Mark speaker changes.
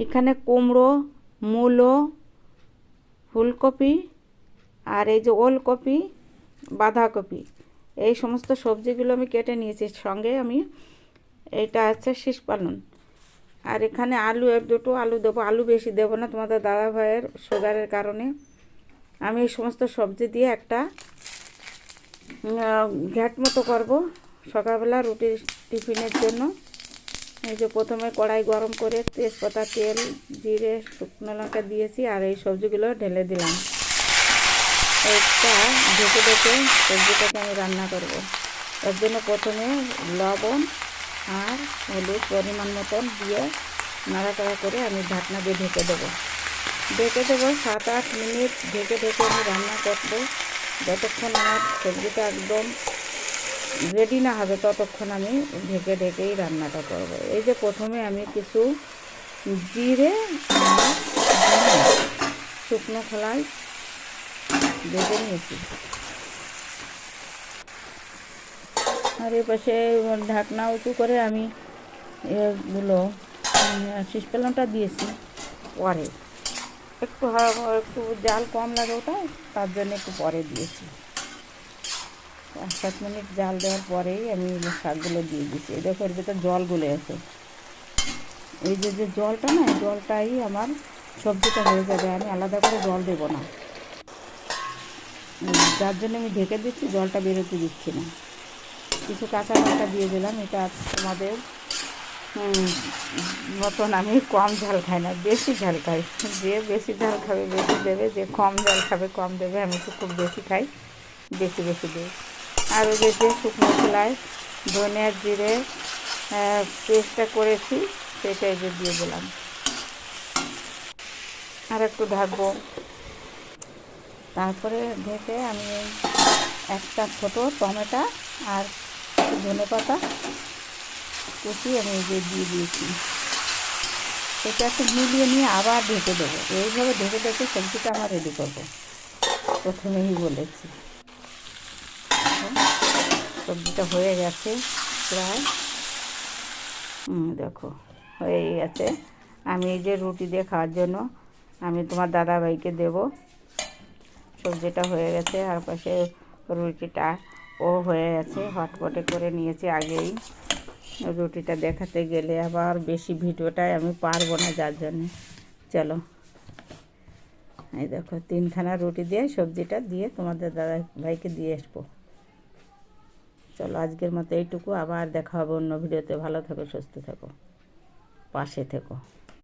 Speaker 1: এখানে কুমড়ো, মূলো, ফুলকপি আর এই যে ওলকপি, বাঁধাকপি, এই সমস্ত সবজিগুলো আমি কেটে নিয়েছি। সঙ্গে আমি এটা আছে শীষ পালন। আর এখানে আলু, এক দুটো আলু দেবো, আলু বেশি দেবো না তোমাদের দাদা ভাইয়ের সুগারের কারণে। আমি এই সমস্ত সবজি দিয়ে একটা ঘ্যাট মতো করবো সকালবেলা রুটির টিফিনের জন্য। এই যে প্রথমে কড়াই গরম করে তেজপাতা, তেল, জিরে, শুকনো লঙ্কা দিয়েছি আর এই সবজিগুলো ঢেলে দিলাম। এটা ঢেকে ঢেকে সবজিটাকে আমি রান্না করব। এর জন্য প্রথমে লবণ আর হলুদ পরিমাণ মতন দিয়ে নাড়াচাড়া করে আমি ঢাকনা দিয়ে ঢেকে দেবো। 7-8 মিনিট ঢেকে ঢেকে আমি রান্না করবো। যতক্ষণ আমার সবজিটা একদম রেডি না হবে ততক্ষণ আমি ঢেকে ঢেকেই রান্নাটা করব। এই যে প্রথমে আমি কিছু জিরে আর শুকনো খোলায় ভেজে নিয়েছি। আর এ পাশে ঢাকনা উঁচু করে আমি এগুলো শীষ পালনটা দিয়েছি। পরে একটু জাল কম লাগে ওটা, তার জন্য একটু পরে দিয়েছি। 5-7 মিনিট জাল দেওয়ার পরেই আমি শাকগুলো দিয়ে দিয়েছি। এই দেখো এর ভিতরে জল গুলে আছে। এই যে জলটা না, জলটাই আমার সবজিটা হয়ে যাবে, আমি আলাদা করে জল দেবো না। যার জন্য আমি ঢেকে দিচ্ছি, জলটা বেরোতে দিচ্ছি না। কিছু কাঁচা লঙ্কা দিয়ে দিলাম। এটা তোমাদের মতন আমি কম ঝাল খাই না, বেশি ঝাল খাই। যে বেশি ঝাল খাবে বেশি দেবে, যে কম ঝাল খাবে কম দেবে। আমি তো খুব বেশি খাই, বেশি বেশি দিই। আর ওই যে শুকনো খোলায় ধনে আর জিরে পেস্টটা করেছি সেটাই যে দিয়ে দিলাম। আর একটু ঢাকবো। তারপরে ঢেকে আমি একটা ছোটো টমেটো আর ধনেপাতা কুচি আমি যে দিয়ে দিয়েছি। সেটা একটু মিলিয়ে নিয়ে আবার ঢেকে দেবো। এইভাবে ঢেকে ঢেকে সবজিটা আমার রেডি করবো, প্রথমেই বলেছি। সবজিটা হয়ে গেছে প্রায়, দেখো হয়ে গেছে। আমি এই যে রুটি দিয়ে খাওয়ার জন্য আমি তোমার দাদাভাইকে দেব। সবজিটা হয়ে গেছে আর পাশে রুটিটা হয়ে গেছে, হটপটে করে নিয়েছি আগেই। রুটিটা দেখাতে গেলে আবার বেশি ভিডিওটাই আমি পারবো না, যার জন্যে। চলো, এই দেখো 3খানা রুটি দিয়ে সবজিটা দিয়ে তোমাদের দাদাভাইকে দিয়ে আসবো। চলো, আজকের মতো এইটুকু। আবার দেখা হবে অন্য ভিডিওতে। ভালো থেকো, সুস্থ থেকো, পাশে থেকো।